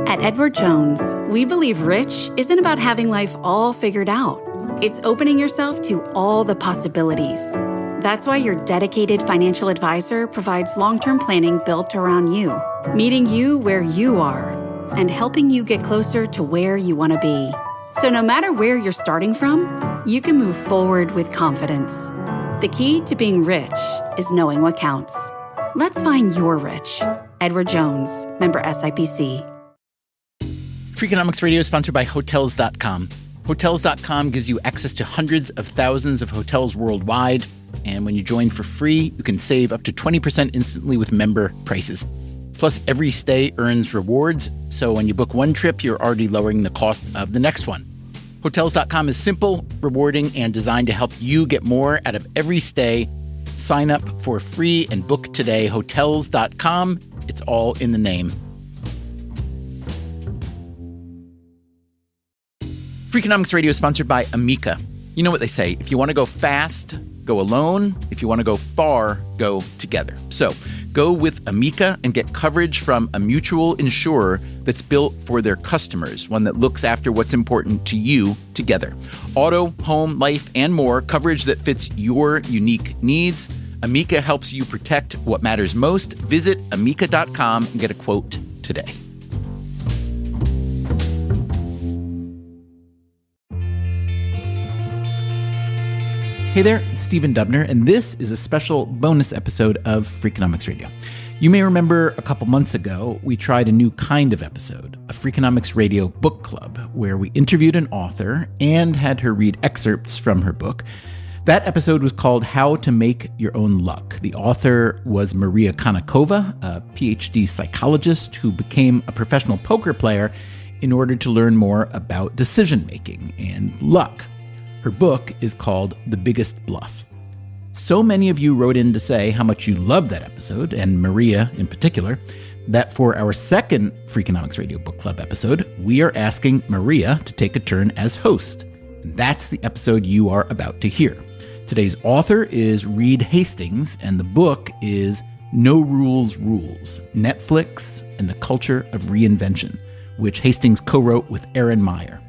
At Edward Jones, we believe rich isn't about having life all figured out. It's opening yourself to all the possibilities. That's why your dedicated financial advisor provides long-term planning built around you, meeting you where you are, and helping you get closer to where you want to be. So no matter where you're starting from, you can move forward with confidence. The key to being rich is knowing what counts. Let's find your rich. Edward Jones, member SIPC. Freakonomics Radio is sponsored by Hotels.com. Hotels.com gives you access to hundreds of thousands of hotels worldwide. And when you join for free, you can save up to 20% instantly with member prices. Plus, every stay earns rewards. So when you book one trip, you're already lowering the cost of the next one. Hotels.com is simple, rewarding, and designed to help you get more out of every stay. Sign up for free and book today. Hotels.com. It's all in the name. Freakonomics Radio is sponsored by Amica. You know what they say, if you want to go fast, go alone. If you want to go far, go together. So go with Amica and get coverage from a mutual insurer that's built for their customers, one that looks after what's important to you together. Auto, home, life, and more, coverage that fits your unique needs. Amica helps you protect what matters most. Visit amica.com and get a quote today. Hey there, it's Stephen Dubner, and this is a special bonus episode of Freakonomics Radio. You may remember a couple months ago, we tried a new kind of episode, a Freakonomics Radio Book Club, where we interviewed an author and had her read excerpts from her book. That episode was called How to Make Your Own Luck. The author was Maria Konnikova, a PhD psychologist who became a professional poker player in order to learn more about decision-making and luck. Her book is called The Biggest Bluff. So many of you wrote in to say how much you loved that episode, and Maria in particular, that for our second Freakonomics Radio Book Club episode, we are asking Maria to take a turn as host. And that's the episode you are about to hear. Today's author is Reed Hastings, and the book is No Rules Rules, Netflix and the Culture of Reinvention, which Hastings co-wrote with Erin Meyer.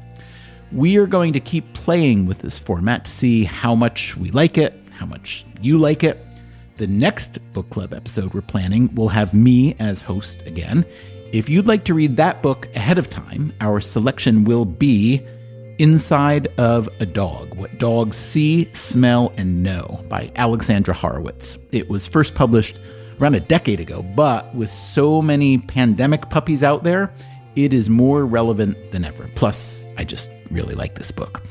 We are going to keep playing with this format to see how much we like it, how much you like it. The next book club episode we're planning will have me as host again. If you'd like to read that book ahead of time, our selection will be Inside of a Dog, What Dogs See, Smell, and Know by Alexandra Horowitz. It was first published around a decade ago, but with so many pandemic puppies out there, it is more relevant than ever. Plus, I just really like this book.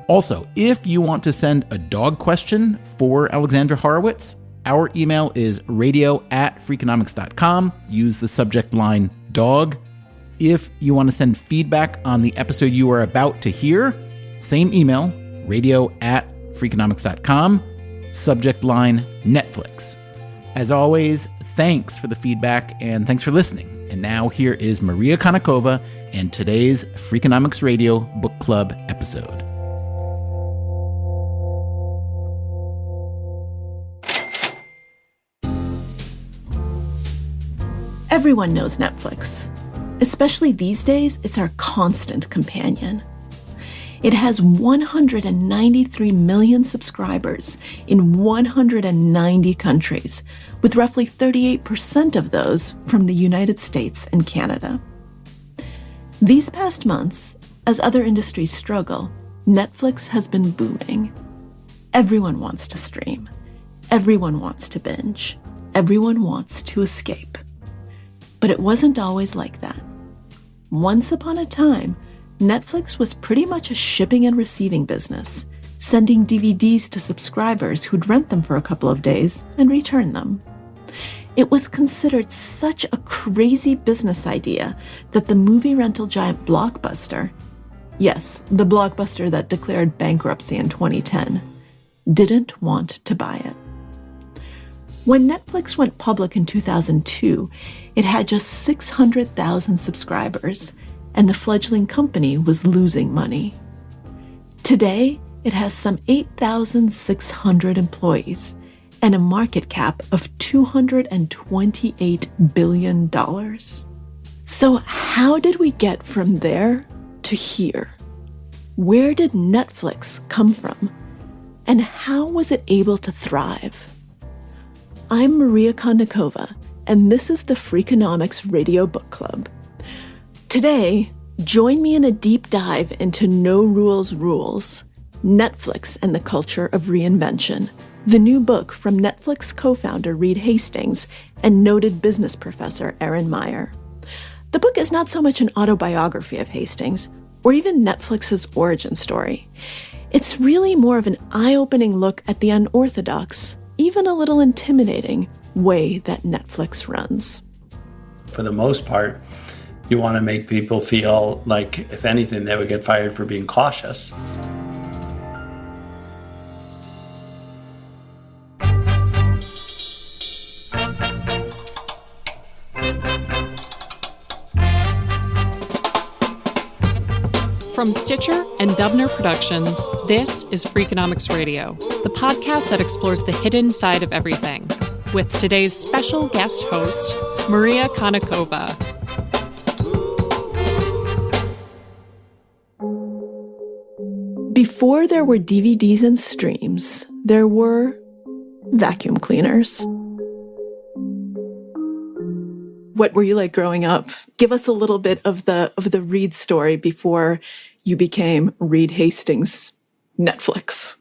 Also, if you want to send a dog question for Alexandra Horowitz, our email is radio@freakonomics.com. Use the subject line dog. If you want to send feedback on the episode you are about to hear, same email, radio@freakonomics.com, subject line Netflix. As always, thanks for the feedback and thanks for listening. And now here is Maria Konnikova and today's Freakonomics Radio Book Club episode. Everyone knows Netflix. Especially these days, it's our constant companion. It has 193 million subscribers in 190 countries, with roughly 38% of those from the United States and Canada. These past months, as other industries struggle, Netflix has been booming. Everyone wants to stream. Everyone wants to binge. Everyone wants to escape. But it wasn't always like that. Once upon a time, Netflix was pretty much a shipping and receiving business, sending DVDs to subscribers who'd rent them for a couple of days and return them. It was considered such a crazy business idea that the movie rental giant Blockbuster, yes, the Blockbuster that declared bankruptcy in 2010, didn't want to buy it. When Netflix went public in 2002, it had just 600,000 subscribers, and the fledgling company was losing money. Today, it has some 8,600 employees and a market cap of $228 billion. So how did we get from there to here? Where did Netflix come from? And how was it able to thrive? I'm Maria Konnikova, and this is the Freakonomics Radio Book Club. Today, join me in a deep dive into No Rules Rules, Netflix and the Culture of Reinvention, the new book from Netflix co-founder Reed Hastings and noted business professor Erin Meyer. The book is not so much an autobiography of Hastings, or even Netflix's origin story. It's really more of an eye-opening look at the unorthodox, even a little intimidating, way that Netflix runs. For the most part, you want to make people feel like, if anything, they would get fired for being cautious. From Stitcher and Dubner Productions, this is Freakonomics Radio, the podcast that explores the hidden side of everything, with today's special guest host, Maria Konnikova. Before there were DVDs and streams, there were vacuum cleaners. What were you like growing up? Give us a little bit of the Reed story before you became Reed Hastings Netflix.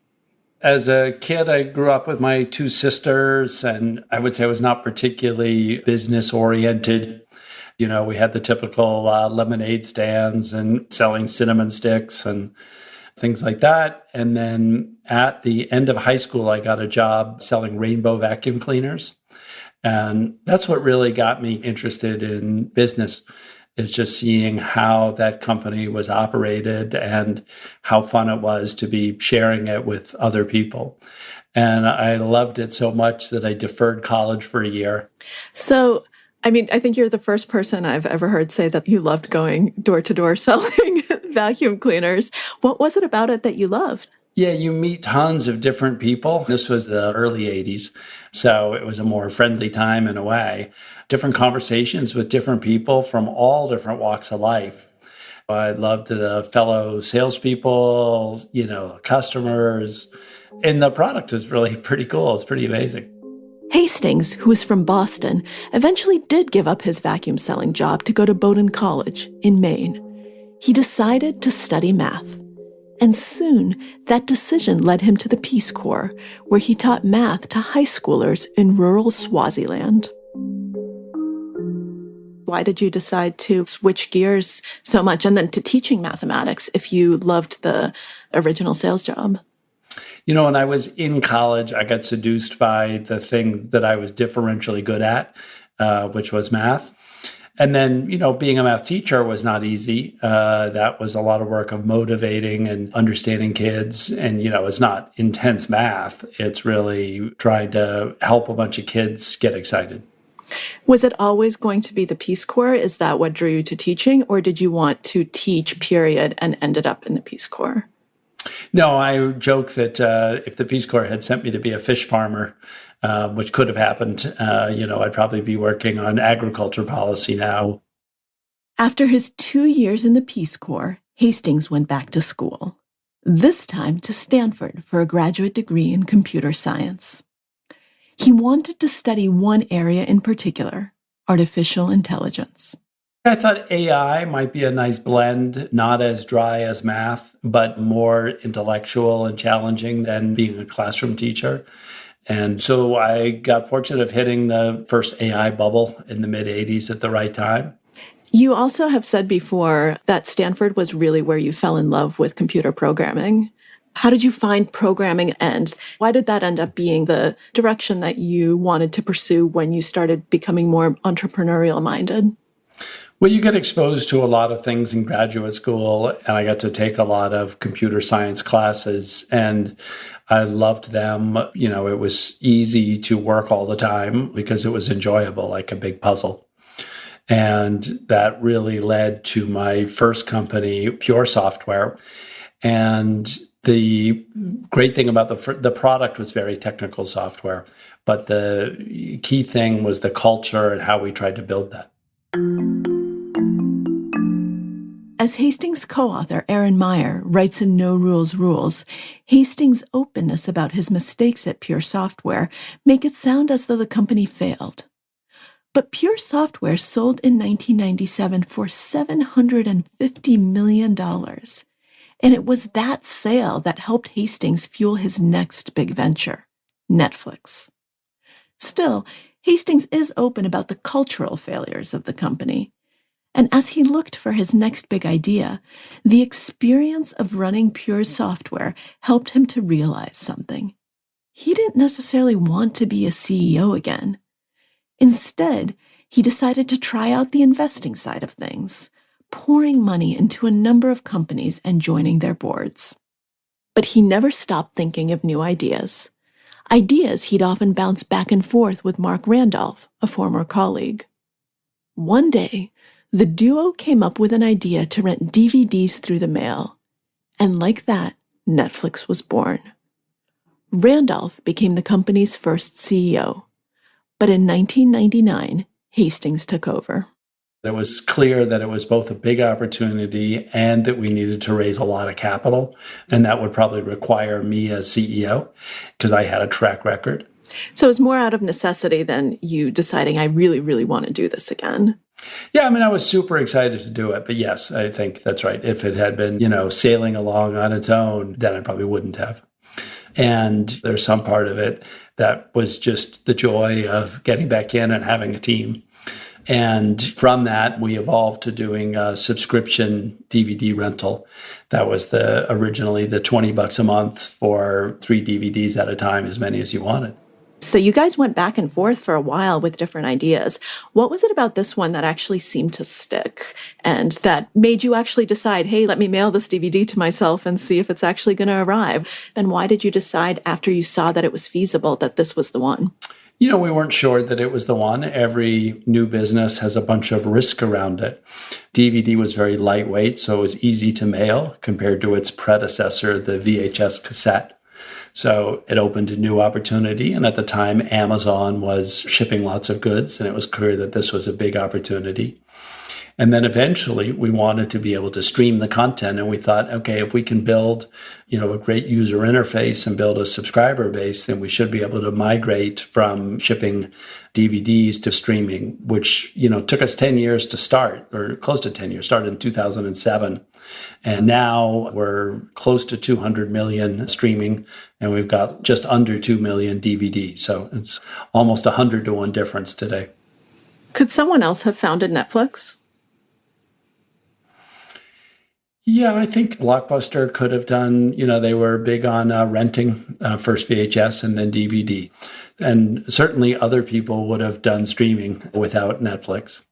As a kid, I grew up with my two sisters, and I would say I was not particularly business-oriented. You know, we had the typical lemonade stands and selling cinnamon sticks and things like that. And then at the end of high school, I got a job selling rainbow vacuum cleaners. And that's what really got me interested in business, is just seeing how that company was operated and how fun it was to be sharing it with other people. And I loved it so much that I deferred college for a year. So, I mean, I think you're the first person I've ever heard say that you loved going door to door selling vacuum cleaners. What was it about it that you loved? Yeah, you meet tons of different people. This was the early 80s, so it was a more friendly time in a way. Different conversations with different people from all different walks of life. I loved the fellow salespeople, customers, and the product was really pretty cool. It's pretty amazing. Hastings, who was from Boston, eventually did give up his vacuum selling job to go to Bowdoin College in Maine. He decided to study math. And soon, that decision led him to the Peace Corps, where he taught math to high schoolers in rural Swaziland. Why did you decide to switch gears so much and then to teaching mathematics if you loved the original sales job? When I was in college, I got seduced by the thing that I was differentially good at, which was math. And then, being a math teacher was not easy. That was a lot of work of motivating and understanding kids. And, it's not intense math. It's really trying to help a bunch of kids get excited. Was it always going to be the Peace Corps? Is that what drew you to teaching? Or did you want to teach, period, and ended up in the Peace Corps? No, I joke that if the Peace Corps had sent me to be a fish farmer, which could have happened, I'd probably be working on agriculture policy now. After his 2 years in the Peace Corps, Hastings went back to school, this time to Stanford for a graduate degree in computer science. He wanted to study one area in particular, artificial intelligence. I thought AI might be a nice blend, not as dry as math, but more intellectual and challenging than being a classroom teacher. And so I got fortunate of hitting the first AI bubble in the mid-'80s at the right time. You also have said before that Stanford was really where you fell in love with computer programming. How did you find programming, and why did that end up being the direction that you wanted to pursue when you started becoming more entrepreneurial minded? Well, you get exposed to a lot of things in graduate school, and I got to take a lot of computer science classes, and I loved them. It was easy to work all the time because it was enjoyable, like a big puzzle. And that really led to my first company, Pure Software. And the great thing about the product was very technical software, but the key thing was the culture and how we tried to build that. As Hastings' co-author Aaron Meyer writes in No Rules Rules, Hastings' openness about his mistakes at Pure Software make it sound as though the company failed. But Pure Software sold in 1997 for $750 million. And it was that sale that helped Hastings fuel his next big venture, Netflix. Still, Hastings is open about the cultural failures of the company. And as he looked for his next big idea, the experience of running Pure Software helped him to realize something. He didn't necessarily want to be a CEO again. Instead, he decided to try out the investing side of things, pouring money into a number of companies and joining their boards. But he never stopped thinking of new ideas. Ideas he'd often bounce back and forth with Mark Randolph, a former colleague. One day, the duo came up with an idea to rent DVDs through the mail. And like that, Netflix was born. Randolph became the company's first CEO. But in 1999, Hastings took over. It was clear that it was both a big opportunity and that we needed to raise a lot of capital. And that would probably require me as CEO because I had a track record. So it was more out of necessity than you deciding, I really, really want to do this again. Yeah, I mean, I was super excited to do it. But yes, I think that's right. If it had been, sailing along on its own, then I probably wouldn't have. And there's some part of it that was just the joy of getting back in and having a team. And from that, we evolved to doing a subscription DVD rental. That was originally the $20 a month for 3 DVDs at a time, as many as you wanted. So you guys went back and forth for a while with different ideas. What was it about this one that actually seemed to stick and that made you actually decide, hey, let me mail this DVD to myself and see if it's actually going to arrive? And why did you decide after you saw that it was feasible that this was the one? We weren't sure that it was the one. Every new business has a bunch of risk around it. DVD was very lightweight, so it was easy to mail compared to its predecessor, the VHS cassette. So it opened a new opportunity. And at the time, Amazon was shipping lots of goods, and it was clear that this was a big opportunity. And then eventually we wanted to be able to stream the content. And we thought, okay, if we can build, a great user interface and build a subscriber base, then we should be able to migrate from shipping DVDs to streaming, which, took us 10 years to start, or close to 10 years, started in 2007. And now we're close to 200 million streaming, and we've got just under 2 million DVDs. So it's almost 100-to-1 difference today. Could someone else have founded Netflix? Yeah, I think Blockbuster could have done, they were big on renting first VHS and then DVD. And certainly other people would have done streaming without Netflix.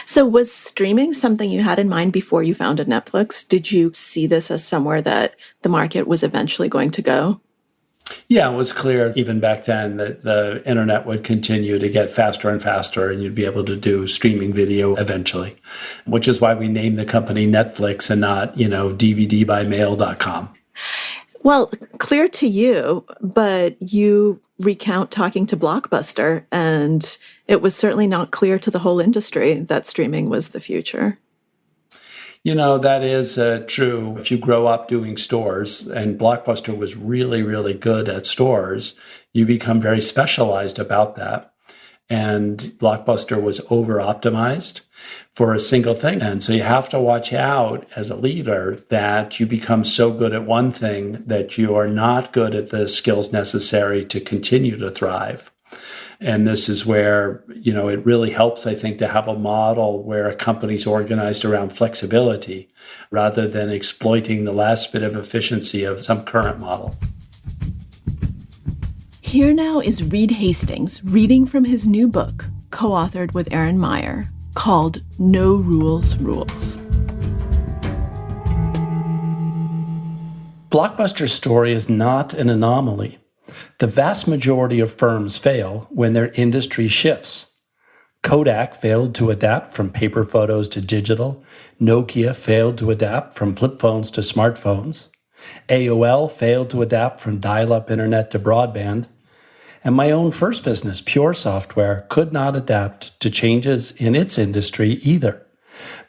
So was streaming something you had in mind before you founded Netflix? Did you see this as somewhere that the market was eventually going to go? Yeah, it was clear even back then that the internet would continue to get faster and faster, and you'd be able to do streaming video eventually, which is why we named the company Netflix and not, DVDbymail.com. Well, clear to you, but you recount talking to Blockbuster, and it was certainly not clear to the whole industry that streaming was the future. That is true. If you grow up doing stores, and Blockbuster was really, really good at stores, you become very specialized about that. And Blockbuster was over-optimized for a single thing. And so you have to watch out as a leader that you become so good at one thing that you are not good at the skills necessary to continue to thrive. And this is where, it really helps, I think, to have a model where a company's organized around flexibility rather than exploiting the last bit of efficiency of some current model. Here now is Reed Hastings reading from his new book, co-authored with Aaron Meyer, called No Rules Rules. Blockbuster's story is not an anomaly. The vast majority of firms fail when their industry shifts. Kodak failed to adapt from paper photos to digital. Nokia failed to adapt from flip phones to smartphones. AOL failed to adapt from dial-up internet to broadband. And my own first business, Pure Software, could not adapt to changes in its industry either,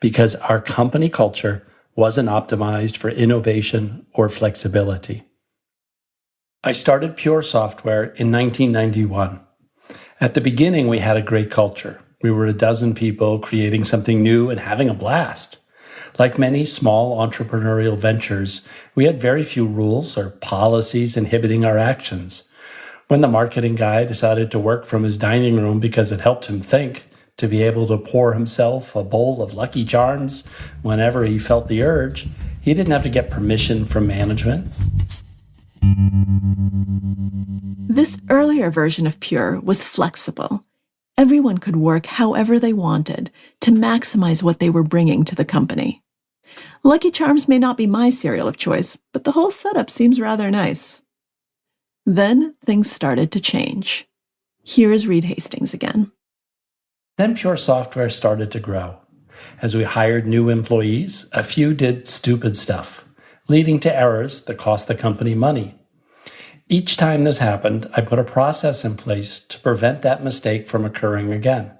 because our company culture wasn't optimized for innovation or flexibility. I started Pure Software in 1991. At the beginning, we had a great culture. We were a dozen people creating something new and having a blast. Like many small entrepreneurial ventures, we had very few rules or policies inhibiting our actions. When the marketing guy decided to work from his dining room because it helped him think, to be able to pour himself a bowl of Lucky Charms whenever he felt the urge, he didn't have to get permission from management. This earlier version of Pure was flexible. Everyone could work however they wanted to maximize what they were bringing to the company. Lucky Charms may not be my cereal of choice, but the whole setup seems rather nice. Then things started to change. Here is Reed Hastings again. Then Pure Software started to grow. As we hired new employees, a few did stupid stuff, leading to errors that cost the company money. Each time this happened, I put a process in place to prevent that mistake from occurring again.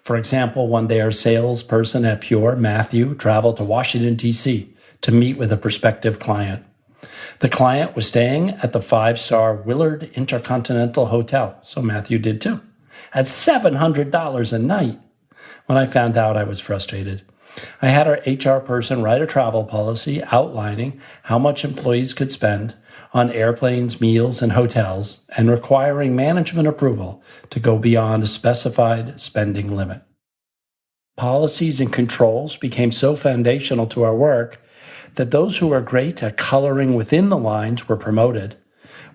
For example, one day our salesperson at Pure, Matthew, traveled to Washington, D.C. to meet with a prospective client. The client was staying at the 5-star Willard Intercontinental Hotel, so Matthew did too, at $700 a night. When I found out, I was frustrated. I had our HR person write a travel policy outlining how much employees could spend on airplanes, meals, and hotels, and requiring management approval to go beyond a specified spending limit. Policies and controls became so foundational to our work that those who were great at coloring within the lines were promoted,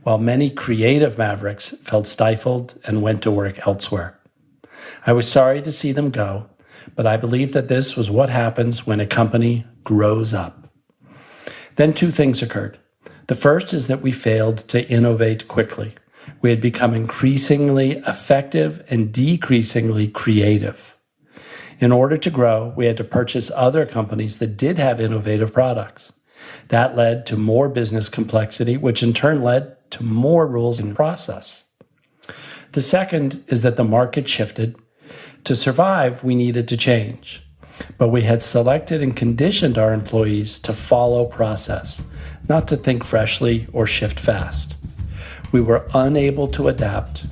while many creative mavericks felt stifled and went to work elsewhere. I was sorry to see them go, but I believe that this was what happens when a company grows up. Then two things occurred. The first is that we failed to innovate quickly. We had become increasingly effective and decreasingly creative. In order to grow, we had to purchase other companies that did have innovative products. That led to more business complexity, which in turn led to more rules and process. The second is that the market shifted. To survive, we needed to change. But we had selected and conditioned our employees to follow process, not to think freshly or shift fast. We were unable to adapt,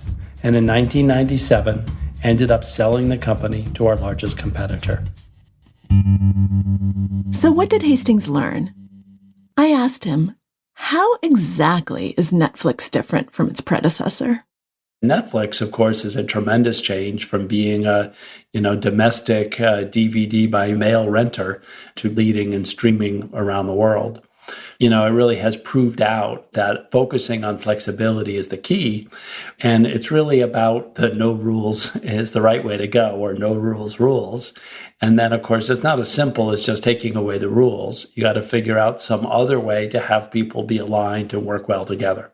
and in 1997, ended up selling the company to our largest competitor. So what did Hastings learn? I asked him, how exactly is Netflix different from its predecessor? Netflix, of course, is a tremendous change from being a domestic DVD by mail renter to leading and streaming around the world. It really has proved out that focusing on flexibility is the key. And it's really about the no rules is the right way to go, or no rules rules. And then, of course, it's not as simple as just taking away the rules. You got to figure out some other way to have people be aligned and work well together.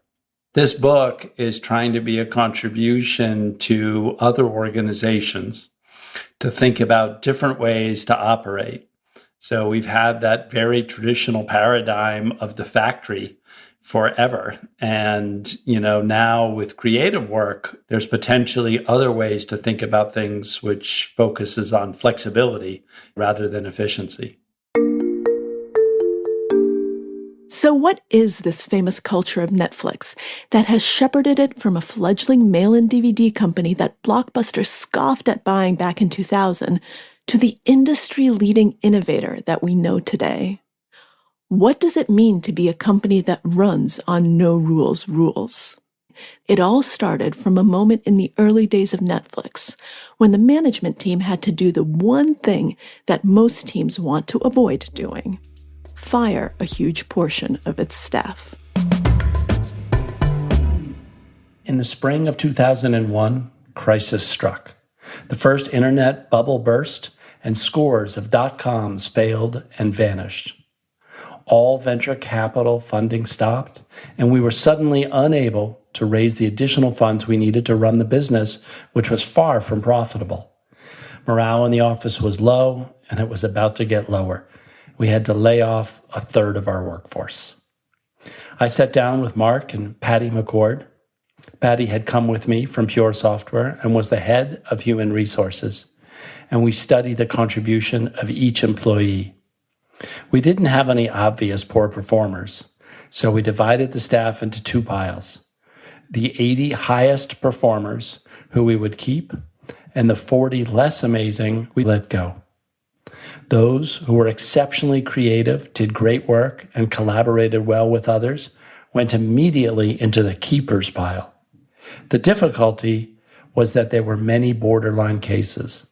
This book is trying to be a contribution to other organizations to think about different ways to operate. So we've had that very traditional paradigm of the factory forever. And, now with creative work, there's potentially other ways to think about things which focuses on flexibility rather than efficiency. So what is this famous culture of Netflix that has shepherded it from a fledgling mail-in DVD company that Blockbuster scoffed at buying back in 2000 to the industry-leading innovator that we know today? What does it mean to be a company that runs on no rules rules? It all started from a moment in the early days of Netflix, when the management team had to do the one thing that most teams want to avoid doing: fire a huge portion of its staff. In the spring of 2001, crisis struck. The first internet bubble burst, and scores of .coms failed and vanished. All venture capital funding stopped, and we were suddenly unable to raise the additional funds we needed to run the business, which was far from profitable. Morale in the office was low, and it was about to get lower. We had to lay off a third of our workforce. I sat down with Mark and Patty McCord. Patty had come with me from Pure Software and was the head of human resources, and we studied the contribution of each employee. We didn't have any obvious poor performers, so we divided the staff into two piles. The 80 highest performers who we would keep, and the 40 less amazing we let go. Those who were exceptionally creative, did great work, and collaborated well with others went immediately into the keepers pile. The difficulty was that there were many borderline cases.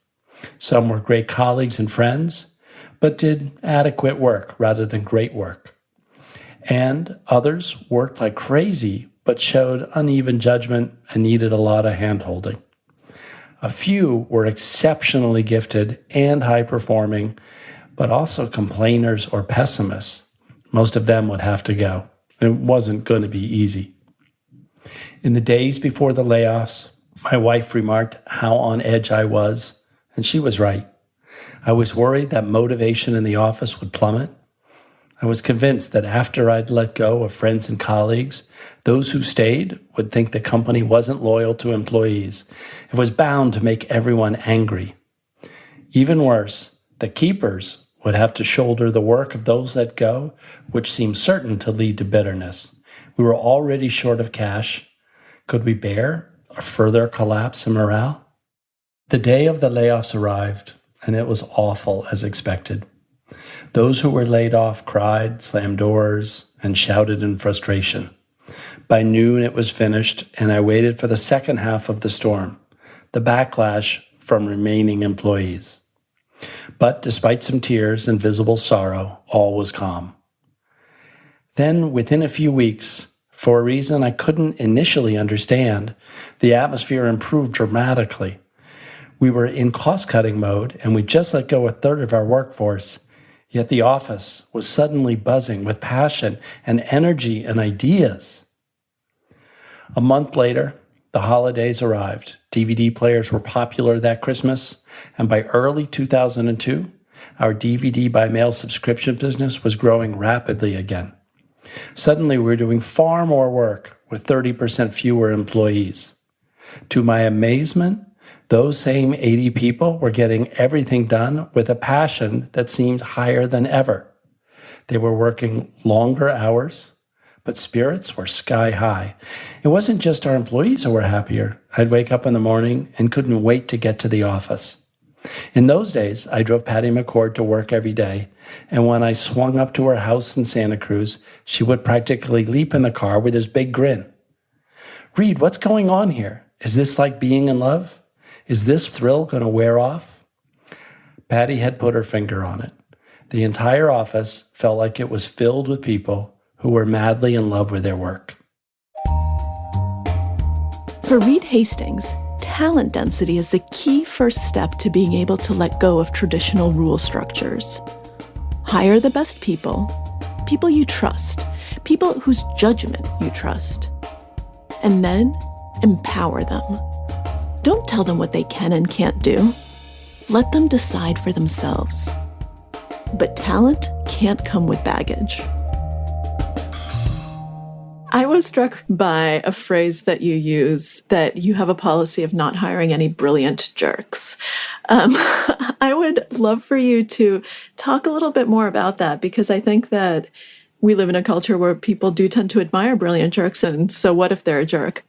Some were great colleagues and friends, but did adequate work rather than great work. And others worked like crazy, but showed uneven judgment and needed a lot of hand-holding. A few were exceptionally gifted and high-performing, but also complainers or pessimists. Most of them would have to go. It wasn't going to be easy. In the days before the layoffs, my wife remarked how on edge I was, and she was right. I was worried that motivation in the office would plummet. I was convinced that after I'd let go of friends and colleagues, those who stayed would think the company wasn't loyal to employees. It was bound to make everyone angry. Even worse, the keepers would have to shoulder the work of those let go, which seemed certain to lead to bitterness. We were already short of cash. Could we bear a further collapse in morale? The day of the layoffs arrived, and it was awful as expected. Those who were laid off cried, slammed doors, and shouted in frustration. By noon, it was finished, and I waited for the second half of the storm, the backlash from remaining employees. But despite some tears and visible sorrow, all was calm. Then, within a few weeks, for a reason I couldn't initially understand, the atmosphere improved dramatically. We were in cost-cutting mode, and we just let go a third of our workforce. Yet the office was suddenly buzzing with passion and energy and ideas. A month later, the holidays arrived. DVD players were popular that Christmas, and by early 2002, our DVD by mail subscription business was growing rapidly again. Suddenly, we were doing far more work with 30% fewer employees. To my amazement, those same 80 people were getting everything done with a passion that seemed higher than ever. They were working longer hours, but spirits were sky high. It wasn't just our employees who were happier. I'd wake up in the morning and couldn't wait to get to the office. In those days, I drove Patty McCord to work every day, and when I swung up to her house in Santa Cruz, she would practically leap in the car with this big grin. "Reed, what's going on here? Is this like being in love? Is this thrill going to wear off?" Patty had put her finger on it. The entire office felt like it was filled with people who were madly in love with their work. For Reed Hastings, talent density is the key first step to being able to let go of traditional rule structures. Hire the best people, people you trust, people whose judgment you trust, and then empower them. Don't tell them what they can and can't do. Let them decide for themselves. But talent can't come with baggage. I was struck by a phrase that you use, that you have a policy of not hiring any brilliant jerks. I would love for you to talk a little bit more about that, because I think that we live in a culture where people do tend to admire brilliant jerks. And so what if they're a jerk?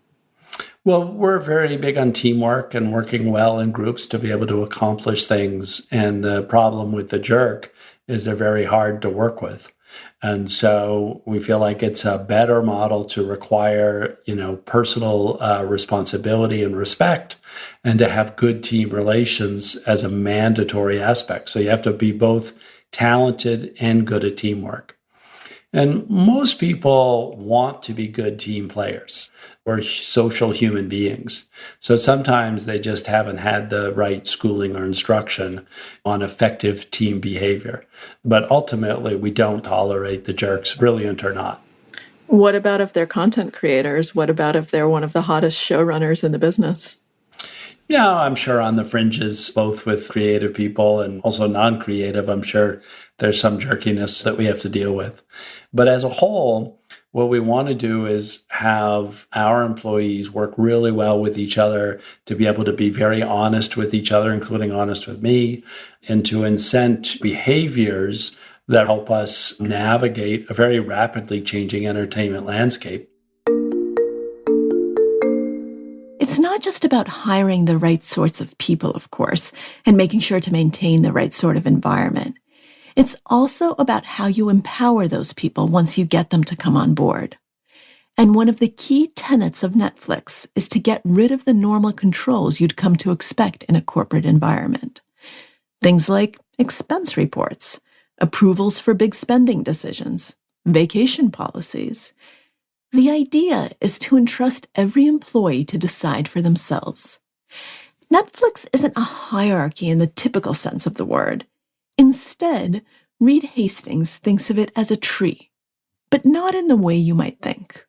Well, we're very big on teamwork and working well in groups to be able to accomplish things. And the problem with the jerk is they're very hard to work with. And so we feel like it's a better model to require, personal responsibility and respect, and to have good team relations as a mandatory aspect. So you have to be both talented and good at teamwork. And most people want to be good team players. We're social human beings. So sometimes they just haven't had the right schooling or instruction on effective team behavior. But ultimately, we don't tolerate the jerks, brilliant or not. What about if they're content creators? What about if they're one of the hottest showrunners in the business? Yeah, I'm sure on the fringes, both with creative people and also non-creative, I'm sure there's some jerkiness that we have to deal with. But as a whole, what we want to do is have our employees work really well with each other, to be able to be very honest with each other, including honest with me, and to incent behaviors that help us navigate a very rapidly changing entertainment landscape. It's not just about hiring the right sorts of people, of course, and making sure to maintain the right sort of environment. It's also about how you empower those people once you get them to come on board. And one of the key tenets of Netflix is to get rid of the normal controls you'd come to expect in a corporate environment. Things like expense reports, approvals for big spending decisions, vacation policies. The idea is to entrust every employee to decide for themselves. Netflix isn't a hierarchy in the typical sense of the word. Instead, Reed Hastings thinks of it as a tree, but not in the way you might think.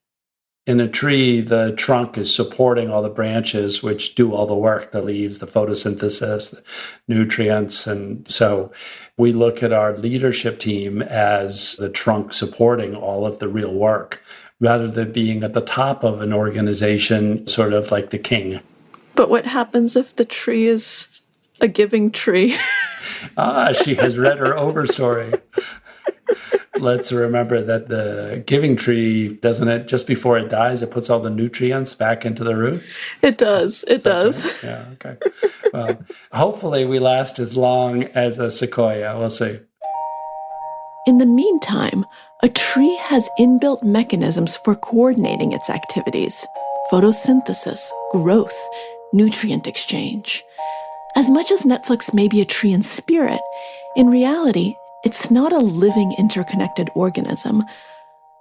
In a tree, the trunk is supporting all the branches, which do all the work, the leaves, the photosynthesis, the nutrients. And so we look at our leadership team as the trunk supporting all of the real work, rather than being at the top of an organization, sort of like the king. But what happens if the tree is a giving tree? She has read her overstory. Let's remember that the giving tree, doesn't it, just before it dies, it puts all the nutrients back into the roots? It does. It does. Right? Yeah, okay. Well, hopefully we last as long as a sequoia. We'll see. In the meantime, a tree has inbuilt mechanisms for coordinating its activities: photosynthesis, growth, nutrient exchange. As much as Netflix may be a tree in spirit, in reality, it's not a living, interconnected organism.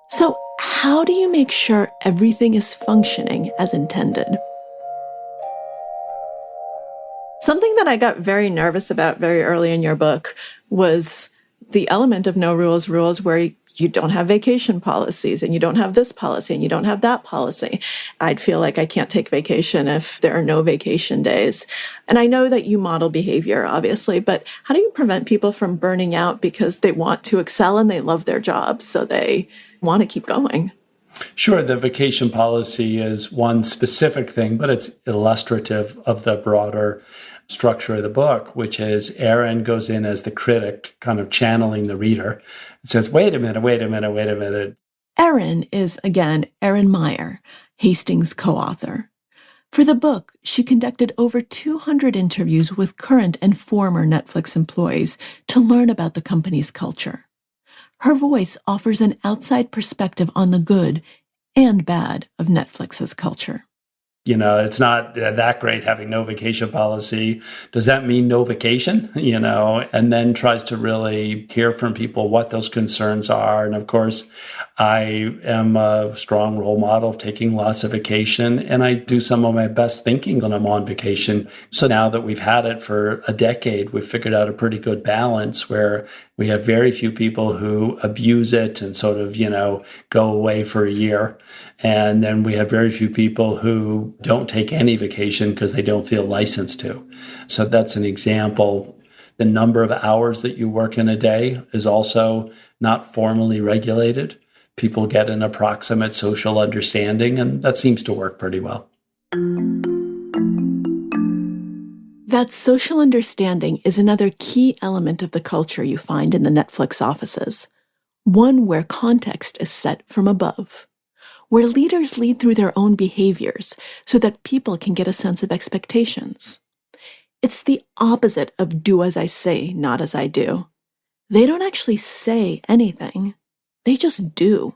So how do you make sure everything is functioning as intended? Something that I got very nervous about very early in your book was the element of no rules rules, where you don't have vacation policies and you don't have this policy and you don't have that policy. I'd feel like I can't take vacation if there are no vacation days. And I know that you model behavior, obviously, but how do you prevent people from burning out because they want to excel and they love their jobs, so they want to keep going? Sure, the vacation policy is one specific thing, but it's illustrative of the broader structure of the book, which is Aaron goes in as the critic, kind of channeling the reader. It says, wait a minute. Erin is, again, Erin Meyer, Hastings' co-author. For the book, she conducted over 200 interviews with current and former Netflix employees to learn about the company's culture. Her voice offers an outside perspective on the good and bad of Netflix's culture. You know, it's not that great having no vacation policy. Does that mean no vacation? You know, and then tries to really hear from people what those concerns are. And of course, I am a strong role model of taking lots of vacation, and I do some of my best thinking when I'm on vacation. So now that we've had it for a decade, we've figured out a pretty good balance where we have very few people who abuse it and sort of, you know, go away for a year. And then we have very few people who don't take any vacation because they don't feel licensed to. So that's an example. The number of hours that you work in a day is also not formally regulated. People get an approximate social understanding, and that seems to work pretty well. That social understanding is another key element of the culture you find in the Netflix offices, one where context is set from above, where leaders lead through their own behaviors so that people can get a sense of expectations. It's the opposite of do as I say, not as I do. They don't actually say anything. They just do.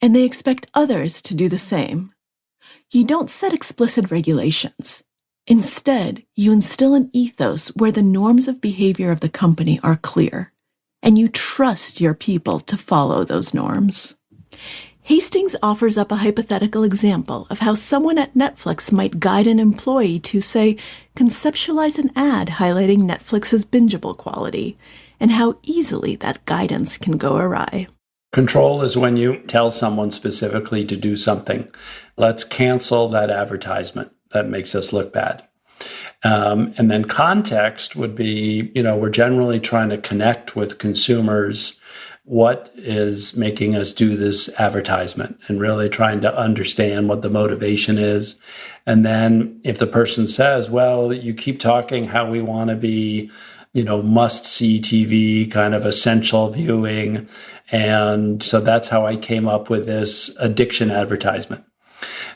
And they expect others to do the same. You don't set explicit regulations. Instead, you instill an ethos where the norms of behavior of the company are clear, and you trust your people to follow those norms. Hastings offers up a hypothetical example of how someone at Netflix might guide an employee to, say, conceptualize an ad highlighting Netflix's bingeable quality, and how easily that guidance can go awry. Control is when you tell someone specifically to do something. Let's cancel that advertisement. That makes us look bad. And then context would be, you know, we're generally trying to connect with consumers. What is making us do this advertisement, and really trying to understand what the motivation is. And then if the person says, well, you keep talking how we want to be must-see TV, kind of essential viewing. And so that's how I came up with this addiction advertisement.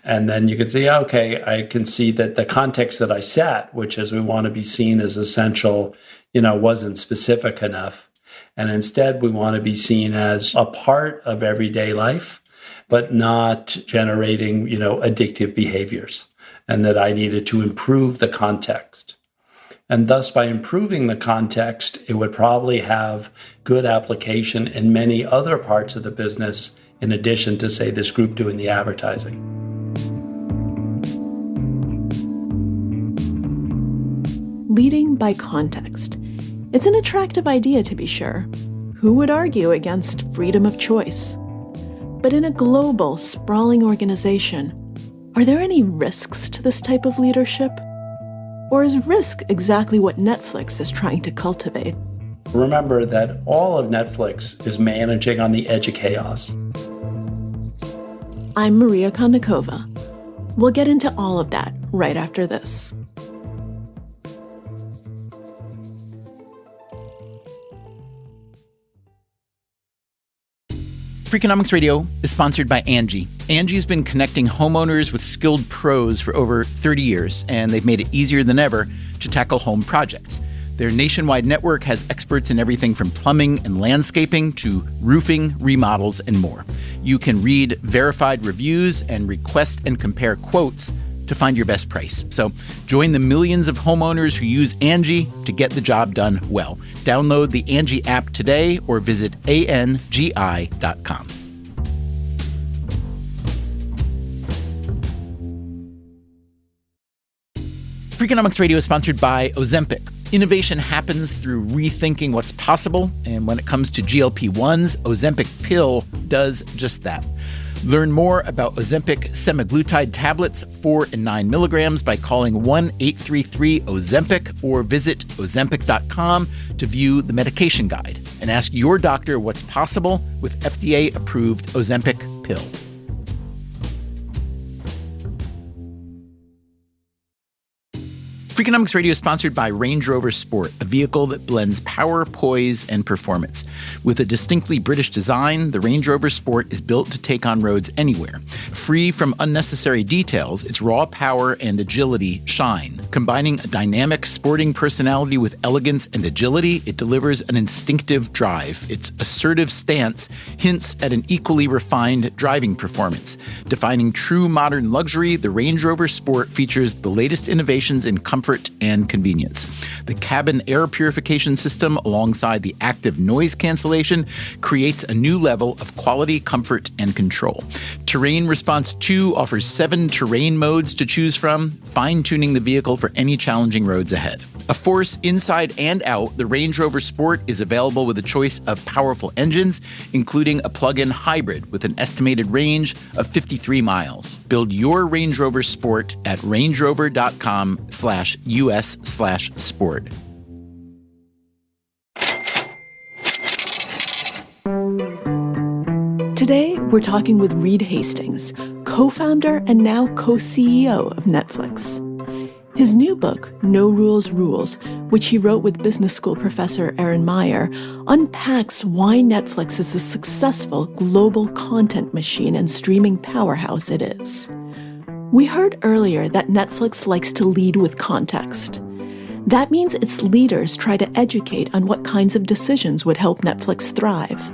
And then you can see, okay, I can see that the context that I set, which is we want to be seen as essential, wasn't specific enough. And instead, we want to be seen as a part of everyday life, but not generating, addictive behaviors. And that I needed to improve the context. And thus, by improving the context, it would probably have good application in many other parts of the business, in addition to, say, this group doing the advertising. Leading by context. It's an attractive idea, to be sure. Who would argue against freedom of choice? But in a global, sprawling organization, are there any risks to this type of leadership? Or is risk exactly what Netflix is trying to cultivate? Remember that all of Netflix is managing on the edge of chaos. I'm Maria Konnikova. We'll get into all of that right after this. Freakonomics Radio is sponsored by Angie. Angie's been connecting homeowners with skilled pros for over 30 years, and they've made it easier than ever to tackle home projects. Their nationwide network has experts in everything from plumbing and landscaping to roofing, remodels, and more. You can read verified reviews and request and compare quotes to find your best price. So join the millions of homeowners who use Angie to get the job done well. Download the Angie app today or visit ANGI.com. Freakonomics Radio is sponsored by Ozempic. Innovation happens through rethinking what's possible, and when it comes to GLP-1s, Ozempic pill does just that. Learn more about Ozempic semaglutide tablets, 4 and 9 milligrams, by calling 1-833-OZEMPIC or visit Ozempic.com to view the medication guide and ask your doctor what's possible with FDA-approved Ozempic pill. Freakonomics Radio is sponsored by Range Rover Sport, a vehicle that blends power, poise, and performance. With a distinctly British design, the Range Rover Sport is built to take on roads anywhere. Free from unnecessary details, its raw power and agility shine. Combining a dynamic sporting personality with elegance and agility, it delivers an instinctive drive. Its assertive stance hints at an equally refined driving performance. Defining true modern luxury, the Range Rover Sport features the latest innovations in comfort and convenience. The cabin air purification system, alongside the active noise cancellation, creates a new level of quality, comfort, and control. Terrain Response 2 offers 7 terrain modes to choose from, fine-tuning the vehicle for any challenging roads ahead. A force inside and out, the Range Rover Sport is available with a choice of powerful engines, including a plug-in hybrid with an estimated range of 53 miles. Build your Range Rover Sport at rangerover.com/US/sport. Today, we're talking with Reed Hastings, co-founder and now co-CEO of Netflix. His new book, No Rules Rules, which he wrote with business school professor Erin Meyer, unpacks why Netflix is the successful global content machine and streaming powerhouse it is. We heard earlier that Netflix likes to lead with context. That means its leaders try to educate on what kinds of decisions would help Netflix thrive.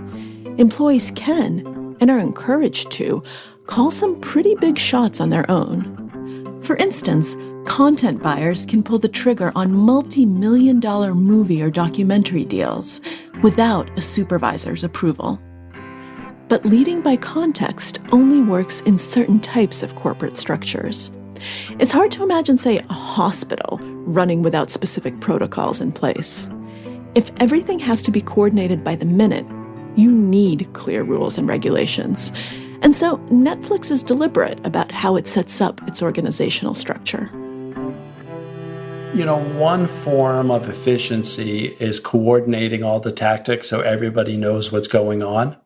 Employees can, and are encouraged to, call some pretty big shots on their own. For instance, content buyers can pull the trigger on multi-million-dollar movie or documentary deals without a supervisor's approval. But leading by context only works in certain types of corporate structures. It's hard to imagine, say, a hospital running without specific protocols in place. If everything has to be coordinated by the minute, you need clear rules and regulations. And so Netflix is deliberate about how it sets up its organizational structure. One form of efficiency is coordinating all the tactics so everybody knows what's going on.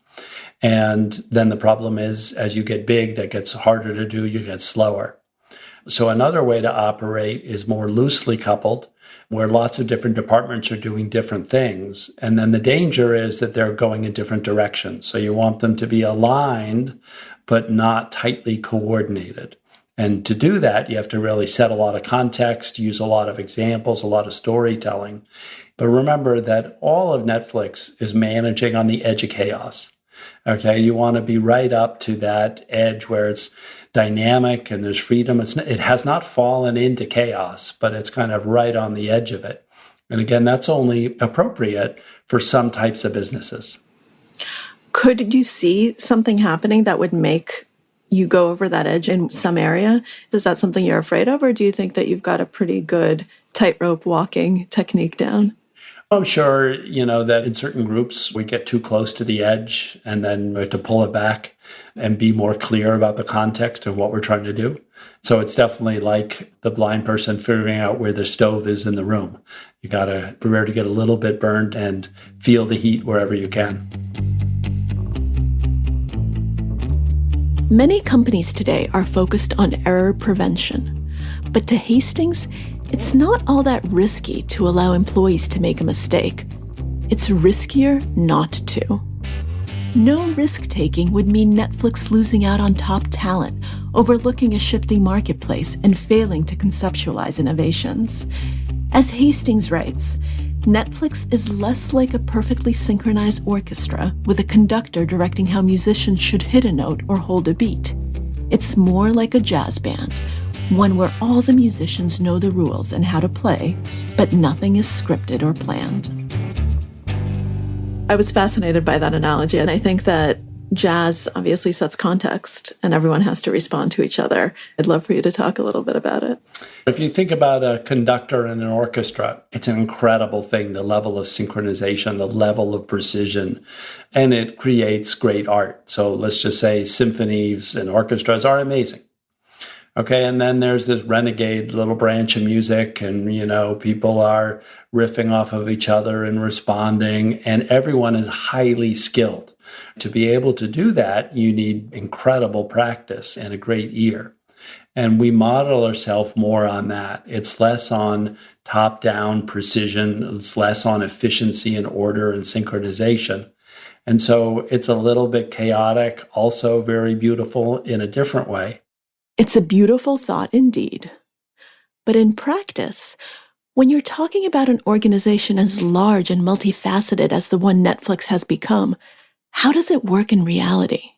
And then the problem is, as you get big, that gets harder to do, you get slower. So another way to operate is more loosely coupled, where lots of different departments are doing different things. And then the danger is that they're going in different directions. So you want them to be aligned, but not tightly coordinated. And to do that, you have to really set a lot of context, use a lot of examples, a lot of storytelling. But remember that all of Netflix is managing on the edge of chaos. Okay, you want to be right up to that edge where it's dynamic and there's freedom. It has not fallen into chaos, but it's kind of right on the edge of it. And again, that's only appropriate for some types of businesses. Could you see something happening that would make you go over that edge in some area? Is that something you're afraid of, or do you think that you've got a pretty good tightrope walking technique down? I'm sure, that in certain groups we get too close to the edge and then we have to pull it back and be more clear about the context of what we're trying to do. So it's definitely like the blind person figuring out where the stove is in the room. You got to prepare to get a little bit burned and feel the heat wherever you can. Many companies today are focused on error prevention, but to Hastings, it's not all that risky to allow employees to make a mistake. It's riskier not to. No risk-taking would mean Netflix losing out on top talent, overlooking a shifting marketplace, and failing to conceptualize innovations. As Hastings writes, Netflix is less like a perfectly synchronized orchestra with a conductor directing how musicians should hit a note or hold a beat. It's more like a jazz band, one where all the musicians know the rules and how to play, but nothing is scripted or planned. I was fascinated by that analogy, and I think that jazz obviously sets context, and everyone has to respond to each other. I'd love for you to talk a little bit about it. If you think about a conductor in an orchestra, it's an incredible thing, the level of synchronization, the level of precision, and it creates great art. So let's just say symphonies and orchestras are amazing. Okay, and then there's this renegade little branch of music, and, people are riffing off of each other and responding, and everyone is highly skilled. To be able to do that, you need incredible practice and a great ear. And we model ourselves more on that. It's less on top-down precision. It's less on efficiency and order and synchronization. And so it's a little bit chaotic, also very beautiful in a different way. It's a beautiful thought indeed. But in practice, when you're talking about an organization as large and multifaceted as the one Netflix has become, how does it work in reality?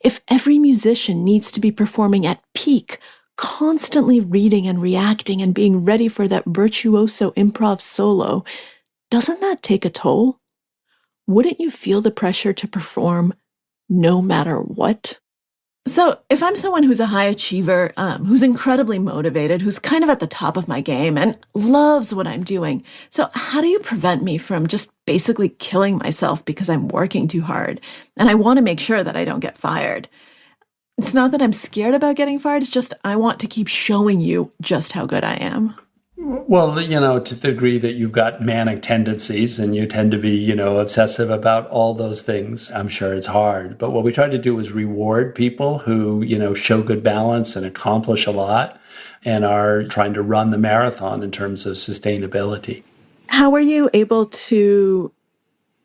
If every musician needs to be performing at peak, constantly reading and reacting and being ready for that virtuoso improv solo, doesn't that take a toll? Wouldn't you feel the pressure to perform no matter what? So if I'm someone who's a high achiever, who's incredibly motivated, who's kind of at the top of my game and loves what I'm doing, so how do you prevent me from just basically killing myself because I'm working too hard and I want to make sure that I don't get fired? It's not that I'm scared about getting fired, it's just I want to keep showing you just how good I am. Well, to the degree that you've got manic tendencies and you tend to be, obsessive about all those things, I'm sure it's hard. But what we try to do is reward people who, show good balance and accomplish a lot and are trying to run the marathon in terms of sustainability. How were you able to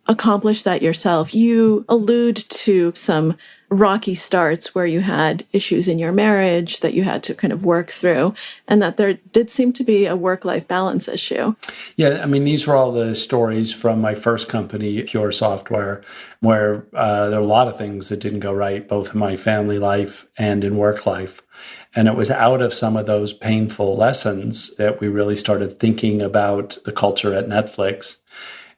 accomplish that yourself? You allude to some rocky starts where you had issues in your marriage that you had to kind of work through, and that there did seem to be a work-life balance issue. Yeah, these were all the stories from my first company, Pure Software, where there are a lot of things that didn't go right, both in my family life and in work life. And it was out of some of those painful lessons that we really started thinking about the culture at Netflix.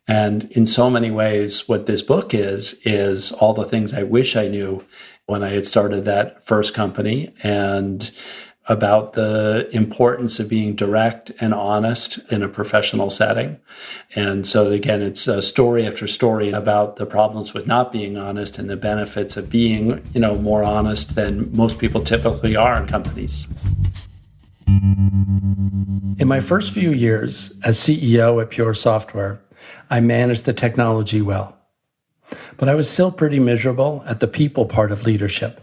And in so many ways, what this book is all the things I wish I knew when I had started that first company, and about the importance of being direct and honest in a professional setting. And so again, it's story after story about the problems with not being honest and the benefits of being, more honest than most people typically are in companies. In my first few years as CEO at Pure Software, I managed the technology well. But I was still pretty miserable at the people part of leadership.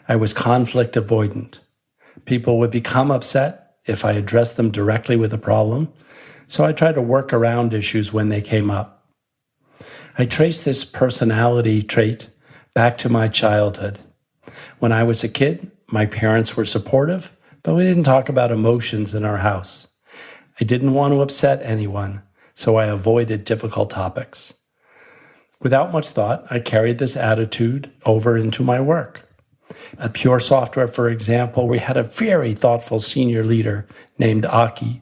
I was conflict avoidant. People would become upset if I addressed them directly with a problem. So I tried to work around issues when they came up. I traced this personality trait back to my childhood. When I was a kid, my parents were supportive, but we didn't talk about emotions in our house. I didn't want to upset anyone, so I avoided difficult topics. Without much thought, I carried this attitude over into my work. At Pure Software, for example, we had a very thoughtful senior leader named Aki,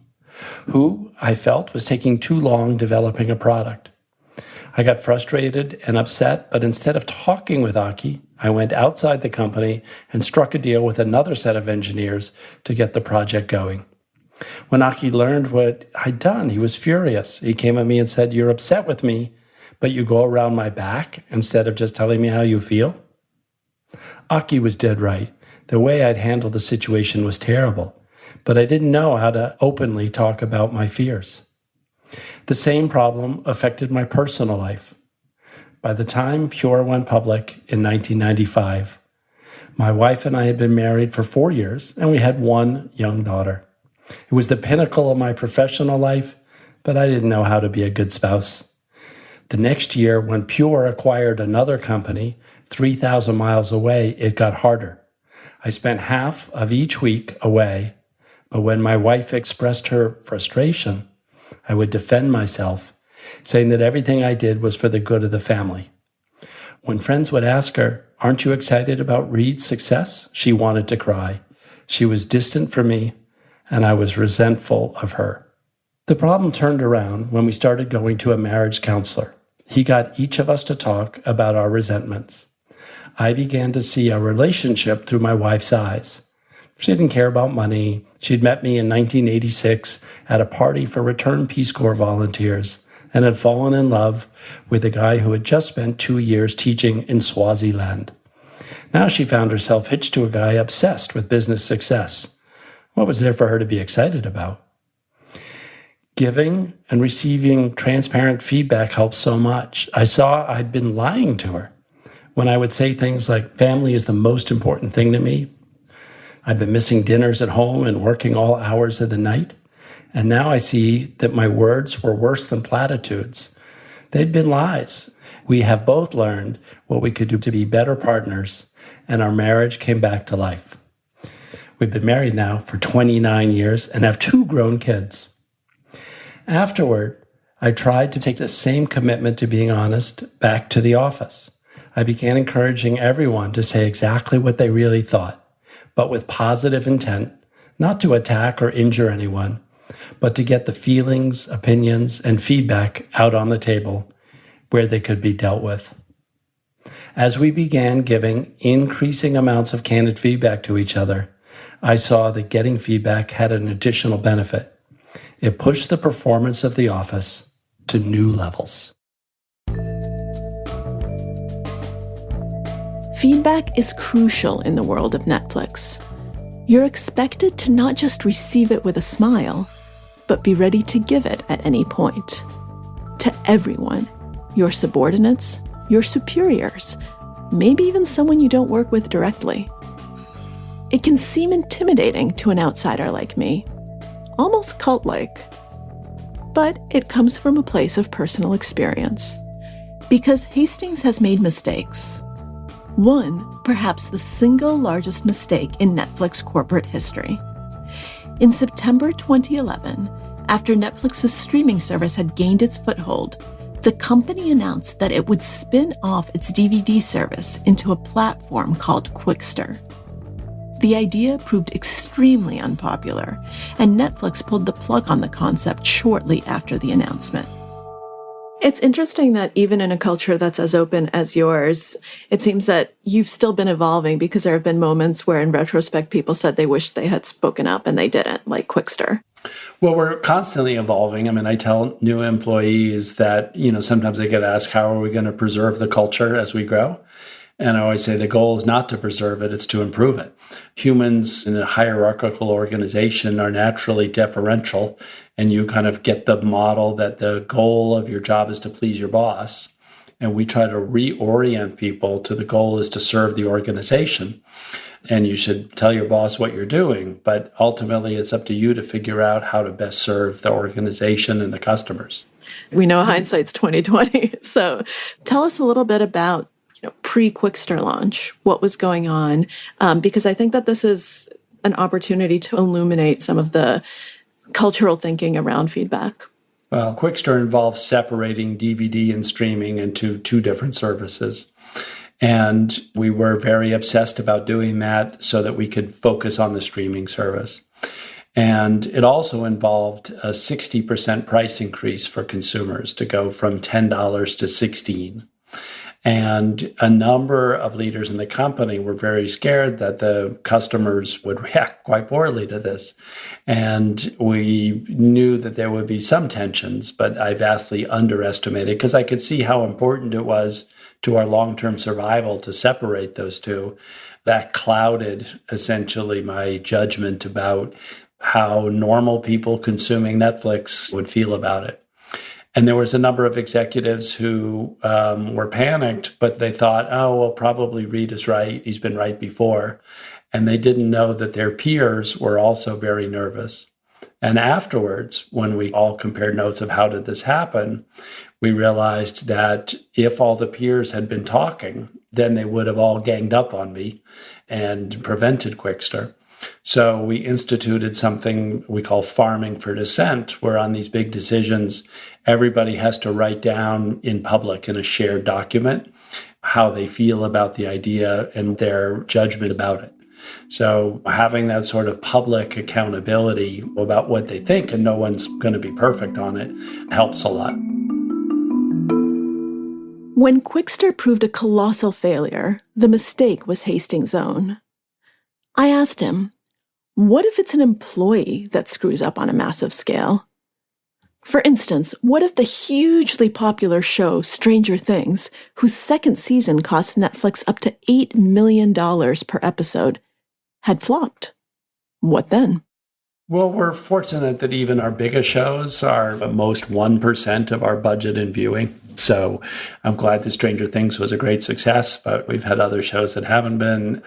who I felt was taking too long developing a product. I got frustrated and upset, but instead of talking with Aki, I went outside the company and struck a deal with another set of engineers to get the project going. When Aki learned what I'd done, he was furious. He came at me and said, "You're upset with me, but you go around my back instead of just telling me how you feel?" Aki was dead right. The way I'd handled the situation was terrible, but I didn't know how to openly talk about my fears. The same problem affected my personal life. By the time Pure went public in 1995, my wife and I had been married for 4 years, and we had one young daughter. It was the pinnacle of my professional life, but I didn't know how to be a good spouse. The next year, when Pure acquired another company 3,000 miles away, it got harder. I spent half of each week away, but when my wife expressed her frustration, I would defend myself, saying that everything I did was for the good of the family. When friends would ask her, "Aren't you excited about Reed's success?" she wanted to cry. She was distant from me, and I was resentful of her. The problem turned around when we started going to a marriage counselor. He got each of us to talk about our resentments. I began to see our relationship through my wife's eyes. She didn't care about money. She'd met me in 1986 at a party for returned Peace Corps volunteers and had fallen in love with a guy who had just spent 2 years teaching in Swaziland. Now she found herself hitched to a guy obsessed with business success. What was there for her to be excited about? Giving and receiving transparent feedback helped so much. I saw I'd been lying to her. When I would say things like, "Family is the most important thing to me," I've been missing dinners at home and working all hours of the night. And now I see that my words were worse than platitudes. They'd been lies. We have both learned what we could do to be better partners, and our marriage came back to life. We've been married now for 29 years and have 2 grown kids. Afterward, I tried to take the same commitment to being honest back to the office. I began encouraging everyone to say exactly what they really thought, but with positive intent, not to attack or injure anyone, but to get the feelings, opinions, and feedback out on the table where they could be dealt with. As we began giving increasing amounts of candid feedback to each other, I saw that getting feedback had an additional benefit. It pushed the performance of the office to new levels. Feedback is crucial in the world of Netflix. You're expected to not just receive it with a smile, but be ready to give it at any point. To everyone, your subordinates, your superiors, maybe even someone you don't work with directly. It can seem intimidating to an outsider like me, almost cult-like. But it comes from a place of personal experience. Because Hastings has made mistakes. One, perhaps the single largest mistake in Netflix corporate history. In September 2011, after Netflix's streaming service had gained its foothold, the company announced that it would spin off its DVD service into a platform called Quickster. The idea proved extremely unpopular, and Netflix pulled the plug on the concept shortly after the announcement. It's interesting that even in a culture that's as open as yours, it seems that you've still been evolving, because there have been moments where in retrospect people said they wish they had spoken up and they didn't, like Quickster. Well, we're constantly evolving. I mean, I tell new employees that, sometimes they get asked, how are we going to preserve the culture as we grow? And I always say the goal is not to preserve it, it's to improve it. Humans in a hierarchical organization are naturally deferential, and you kind of get the model that the goal of your job is to please your boss. And we try to reorient people to the goal is to serve the organization. and you should tell your boss what you're doing. But ultimately, it's up to you to figure out how to best serve the organization and the customers. We know hindsight's 2020. So tell us a little bit about pre-Quickster launch, what was going on, because I think that this is an opportunity to illuminate some of the cultural thinking around feedback. Well, Quickster involves separating DVD and streaming into two different services. And we were very obsessed about doing that so that we could focus on the streaming service. And it also involved a 60% price increase for consumers to go from $10 to $16. And a number of leaders in the company were very scared that the customers would react quite poorly to this. And we knew that there would be some tensions, but I vastly underestimated because I could see how important it was to our long-term survival to separate those two. That clouded essentially my judgment about how normal people consuming Netflix would feel about it. And there was a number of executives who were panicked, but they thought, oh, well, probably Reed is right. He's been right before. And they didn't know that their peers were also very nervous. And afterwards, when we all compared notes of how did this happen, we realized that if all the peers had been talking, then they would have all ganged up on me and prevented Quickster. So we instituted something we call farming for dissent, where on these big decisions, everybody has to write down in public in a shared document how they feel about the idea and their judgment about it. So having that sort of public accountability about what they think, and no one's going to be perfect on it, helps a lot. When Quickster proved a colossal failure, the mistake was Hastings' own. I asked him, what if it's an employee that screws up on a massive scale? For instance, what if the hugely popular show Stranger Things, whose second season cost Netflix up to $8 million per episode, had flopped? What then? Well, we're fortunate that even our biggest shows are at most 1% of our budget in viewing. So I'm glad that Stranger Things was a great success, but we've had other shows that haven't been.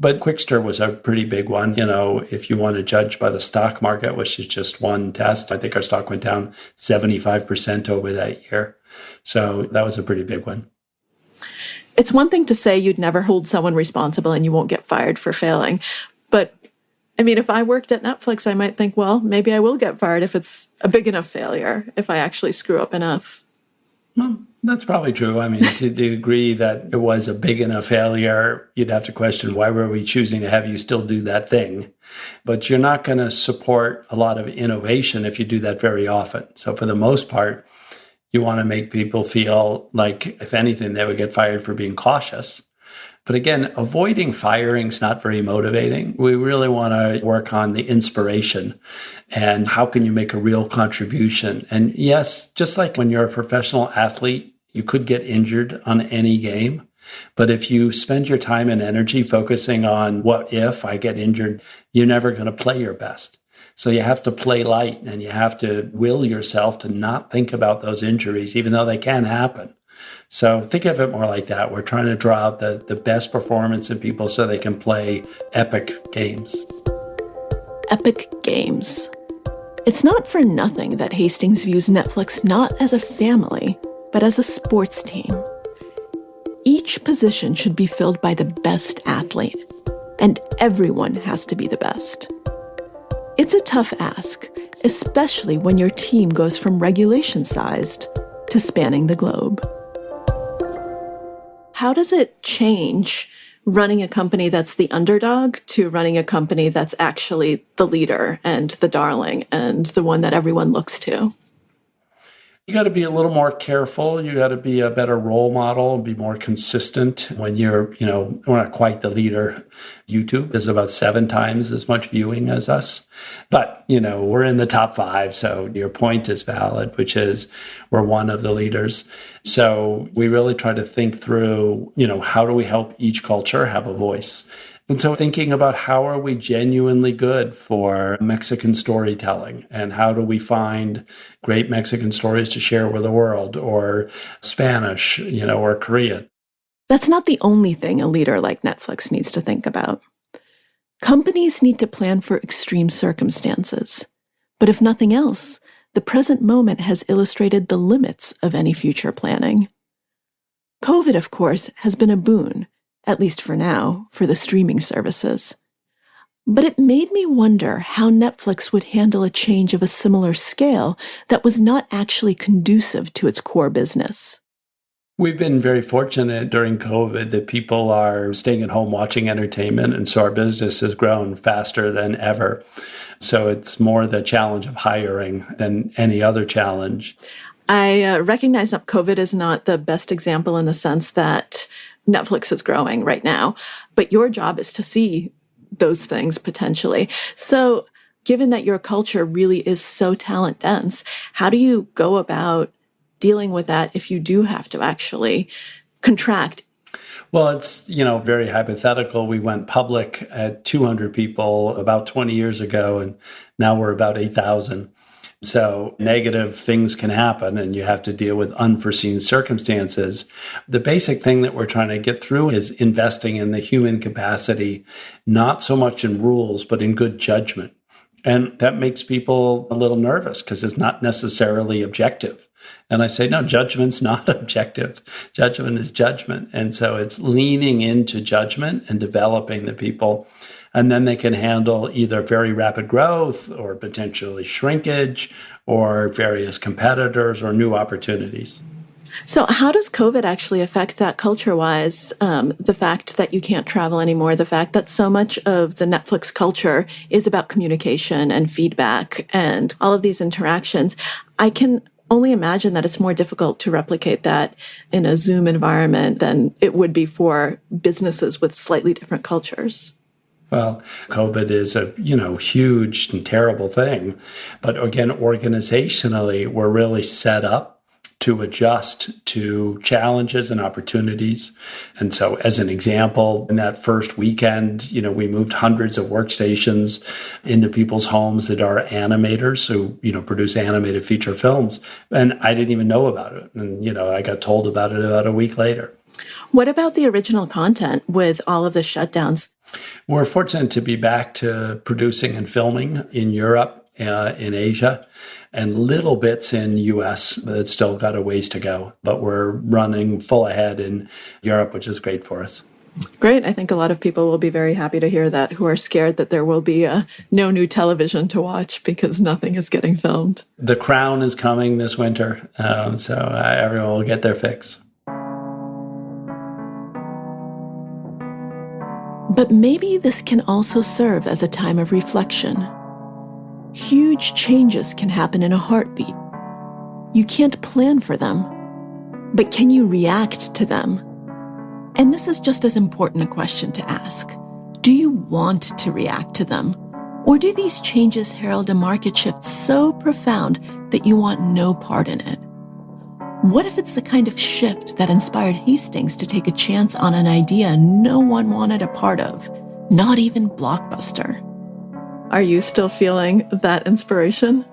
But Quickster was a pretty big one. If you want to judge by the stock market, which is just one test, I think our stock went down 75% over that year. So that was a pretty big one. It's one thing to say you'd never hold someone responsible and you won't get fired for failing. But if I worked at Netflix, I might think, well, maybe I will get fired if it's a big enough failure, if I actually screw up enough. Well, that's probably true. To the degree that it was a big enough failure, you'd have to question, why were we choosing to have you still do that thing? But you're not going to support a lot of innovation if you do that very often. So for the most part, you want to make people feel like, if anything, they would get fired for being cautious. But again, avoiding firing is not very motivating. We really want to work on the inspiration and how can you make a real contribution. And yes, just like when you're a professional athlete, you could get injured on any game. But if you spend your time and energy focusing on what if I get injured, you're never going to play your best. So you have to play light and you have to will yourself to not think about those injuries, even though they can happen. So think of it more like that. We're trying to draw out the best performance in people so they can play epic games. Epic games. It's not for nothing that Hastings views Netflix not as a family, but as a sports team. Each position should be filled by the best athlete, and everyone has to be the best. It's a tough ask, especially when your team goes from regulation-sized to spanning the globe. How does it change running a company that's the underdog to running a company that's actually the leader and the darling and the one that everyone looks to? You got to be a little more careful. You got to be a better role model, be more consistent when you're, we're not quite the leader. YouTube is about 7 times as much viewing as us. But, we're in the top 5. So your point is valid, which is we're one of the leaders. So we really try to think through, how do we help each culture have a voice? And so thinking about how are we genuinely good for Mexican storytelling and how do we find great Mexican stories to share with the world, or Spanish, or Korean. That's not the only thing a leader like Netflix needs to think about. Companies need to plan for extreme circumstances. But if nothing else, the present moment has illustrated the limits of any future planning. COVID, of course, has been a boon, at least for now, for the streaming services. But it made me wonder how Netflix would handle a change of a similar scale that was not actually conducive to its core business. We've been very fortunate during COVID that people are staying at home watching entertainment, and so our business has grown faster than ever. So it's more the challenge of hiring than any other challenge. I recognize that COVID is not the best example in the sense that Netflix is growing right now, but your job is to see those things potentially. So given that your culture really is so talent dense, how do you go about dealing with that if you do have to actually contract? Well, it's, very hypothetical. We went public at 200 people about 20 years ago, and now we're about 8,000. So negative things can happen, and you have to deal with unforeseen circumstances. The basic thing that we're trying to get through is investing in the human capacity, not so much in rules, but in good judgment. And that makes people a little nervous because it's not necessarily objective. And I say, no, judgment's not objective. Judgment is judgment. And so it's leaning into judgment and developing the people. And then they can handle either very rapid growth or potentially shrinkage or various competitors or new opportunities. So how does COVID actually affect that culture-wise? The fact that you can't travel anymore, the fact that so much of the Netflix culture is about communication and feedback and all of these interactions. I can only imagine that it's more difficult to replicate that in a Zoom environment than it would be for businesses with slightly different cultures. Well, COVID is a, huge and terrible thing. But again, organizationally, we're really set up to adjust to challenges and opportunities. And so as an example, in that first weekend, we moved hundreds of workstations into people's homes that are animators who, produce animated feature films. And I didn't even know about it. And, I got told about it about a week later. What about the original content with all of the shutdowns? We're fortunate to be back to producing and filming in Europe, in Asia, and little bits in the US, but it's still got a ways to go. But we're running full ahead in Europe, which is great for us. Great. I think a lot of people will be very happy to hear that, who are scared that there will be no new television to watch because nothing is getting filmed. The Crown is coming this winter, so everyone will get their fix. But maybe this can also serve as a time of reflection. Huge changes can happen in a heartbeat. You can't plan for them, but can you react to them? And this is just as important a question to ask. Do you want to react to them? Or do these changes herald a market shift so profound that you want no part in it? What if it's the kind of shift that inspired Hastings to take a chance on an idea no one wanted a part of, not even Blockbuster? Are you still feeling that inspiration?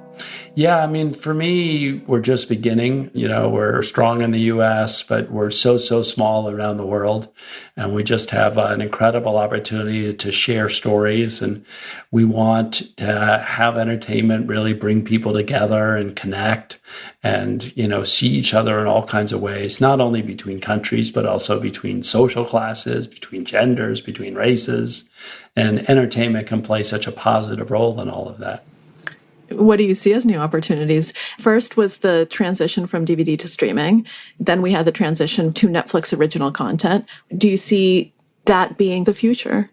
Yeah, for me, we're just beginning. We're strong in the US, but we're so small around the world. And we just have an incredible opportunity to share stories. And we want to have entertainment really bring people together and connect and, see each other in all kinds of ways, not only between countries, but also between social classes, between genders, between races. And entertainment can play such a positive role in all of that. What do you see as new opportunities? First was the transition from DVD to streaming. Then we had the transition to Netflix original content. Do you see that being the future?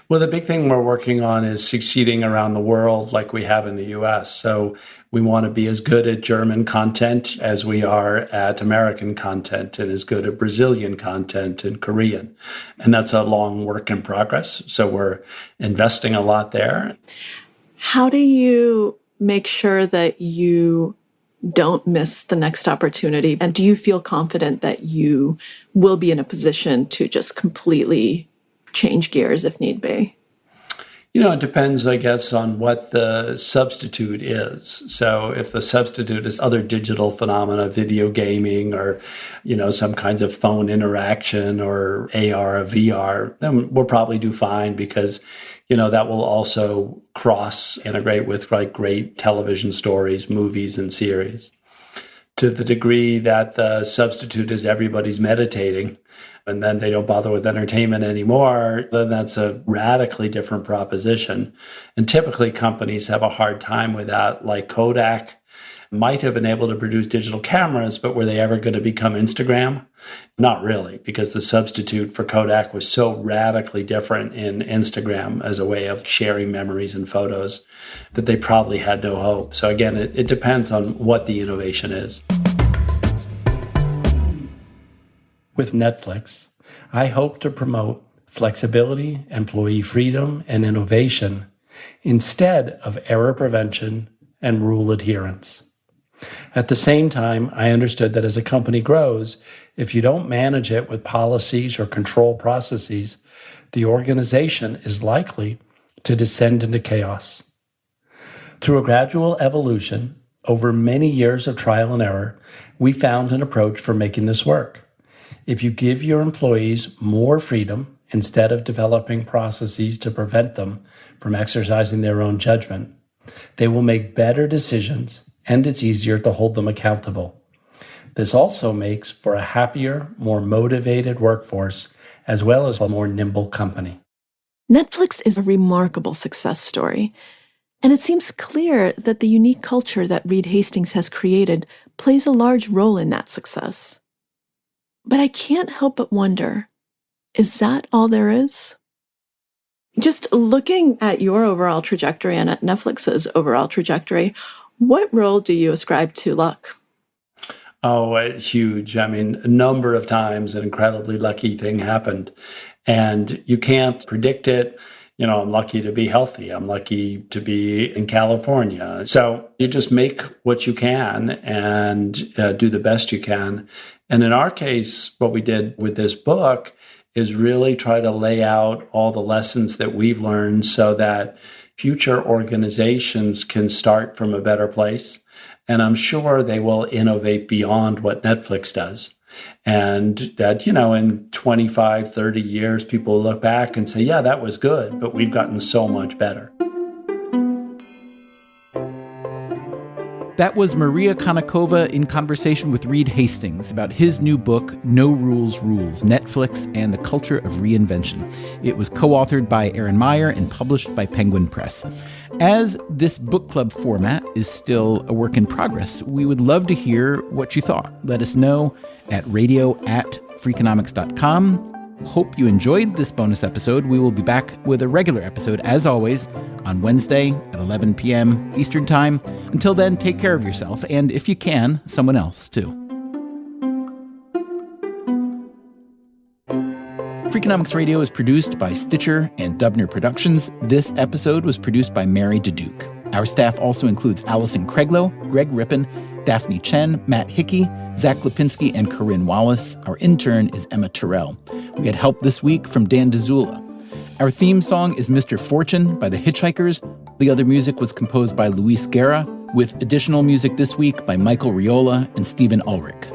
Well, the big thing we're working on is succeeding around the world like we have in the US. So we want to be as good at German content as we are at American content and as good at Brazilian content and Korean. And that's a long work in progress. So we're investing a lot there. How do you make sure that you don't miss the next opportunity? And do you feel confident that you will be in a position to just completely change gears if need be? It depends, I guess, on what the substitute is. So if the substitute is other digital phenomena, video gaming, or, some kinds of phone interaction or AR or VR, then we'll probably do fine because that will also cross-integrate with like great television stories, movies, and series. To the degree that the substitute is everybody's meditating, and then they don't bother with entertainment anymore, then that's a radically different proposition. And typically companies have a hard time with that. Like Kodak might have been able to produce digital cameras, but were they ever going to become Instagram? Not really, because the substitute for Kodak was so radically different in Instagram as a way of sharing memories and photos that they probably had no hope. So again, it depends on what the innovation is. With Netflix, I hope to promote flexibility, employee freedom, and innovation instead of error prevention and rule adherence. At the same time, I understood that as a company grows, if you don't manage it with policies or control processes, the organization is likely to descend into chaos. Through a gradual evolution, over many years of trial and error, we found an approach for making this work. If you give your employees more freedom instead of developing processes to prevent them from exercising their own judgment, they will make better decisions, and it's easier to hold them accountable. This also makes for a happier, more motivated workforce, as well as a more nimble company. Netflix is a remarkable success story, and it seems clear that the unique culture that Reed Hastings has created plays a large role in that success. But I can't help but wonder, is that all there is? Just looking at your overall trajectory and at Netflix's overall trajectory, what role do you ascribe to luck? Oh, huge. I mean, a number of times an incredibly lucky thing happened, and you can't predict it. I'm lucky to be healthy. I'm lucky to be in California. So you just make what you can and do the best you can. And in our case, what we did with this book is really try to lay out all the lessons that we've learned so that future organizations can start from a better place. And I'm sure they will innovate beyond what Netflix does. And that, in 25, 30 years, people will look back and say, yeah, that was good, but we've gotten so much better. That was Maria Konnikova in conversation with Reed Hastings about his new book, No Rules Rules, Netflix and the Culture of Reinvention. It was co-authored by Aaron Meyer and published by Penguin Press. As this book club format is still a work in progress, we would love to hear what you thought. Let us know at radio@freakonomics.com. Hope you enjoyed this bonus episode. We will be back with a regular episode, as always, on Wednesday at 11 p.m. Eastern Time. Until then, take care of yourself, and if you can, someone else, too. Freakonomics Radio is produced by Stitcher and Dubner Productions. This episode was produced by Mary DeDuke. Our staff also includes Allison Craiglow, Greg Rippin, Daphne Chen, Matt Hickey, Zach Lipinski, and Corinne Wallace. Our intern is Emma Terrell. We had help this week from Dan DeZula. Our theme song is Mr. Fortune by the Hitchhikers. The other music was composed by Luis Guerra, with additional music this week by Michael Riola and Stephen Ulrich.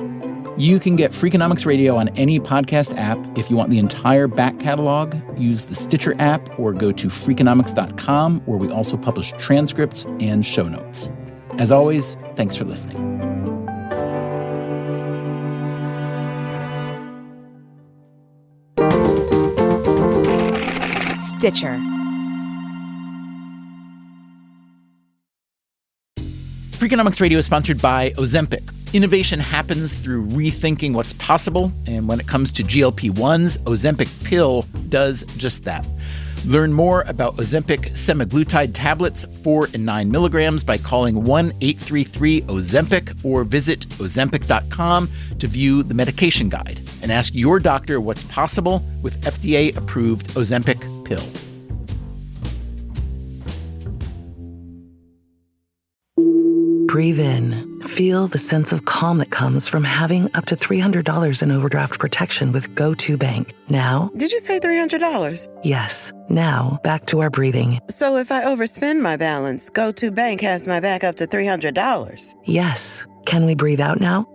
You can get Freakonomics Radio on any podcast app. If you want the entire back catalog, use the Stitcher app or go to Freakonomics.com, where we also publish transcripts and show notes. As always, thanks for listening. Stitcher. Freakonomics Radio is sponsored by Ozempic. Innovation happens through rethinking what's possible, and when it comes to GLP-1s, Ozempic pill does just that. Learn more about Ozempic semaglutide tablets, 4 and 9 milligrams, by calling 1-833-OZEMPIC or visit Ozempic.com to view the medication guide and ask your doctor what's possible with FDA-approved Ozempic pill. Breathe in. Feel the sense of calm that comes from having up to $300 in overdraft protection with GoToBank. Now... Did you say $300? Yes. Now, back to our breathing. So if I overspend my balance, GoToBank has my back up to $300? Yes. Can we breathe out now?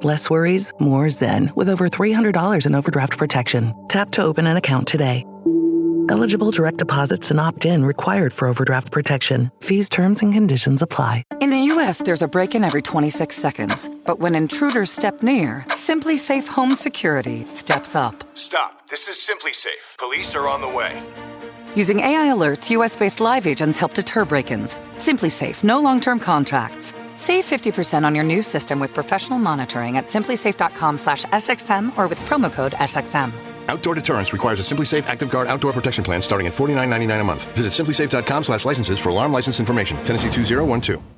Less worries, more zen, with over $300 in overdraft protection. Tap to open an account today. Eligible direct deposits and opt-in required for overdraft protection. Fees, terms, and conditions apply. In the U.S., there's a break-in every 26 seconds. But when intruders step near, Simply Safe Home Security steps up. Stop. This is Simply Safe. Police are on the way. Using AI alerts, U.S.-based live agents help deter break-ins. Simply Safe, no long-term contracts. Save 50% on your new system with professional monitoring at simplysafe.com/SXM or with promo code SXM. Outdoor deterrence requires a Simply Safe Active Guard outdoor protection plan starting at $49.99 a month. Visit simplysafe.com/licenses for alarm license information. Tennessee 2012.